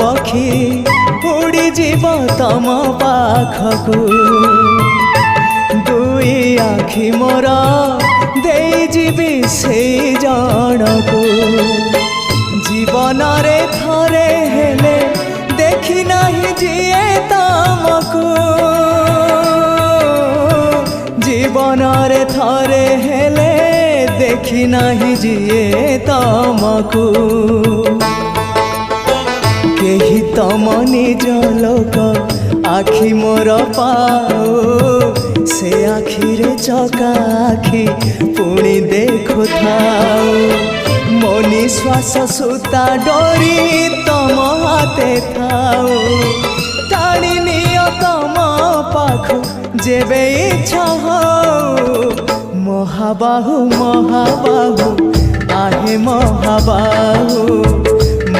पक्षी उड़ी जीव तम पाखकू दुई आखि मोर दे जीवी से जनकू जीवन रे थरे हेले देखी नहीं जिए तमकू जीवन रे थरे हेले देखी नहीं जिए तमकू केही तम निज लोक आखि मोर पाओ से आखि रे चका आखि पुणी देखु थाओ मो निश्वास सुता डोरी तम हाथे थाओ टाणी नियो तम पाखु जेबे इच्छा हो महाबाहु महाबाहु आहे महाबाहु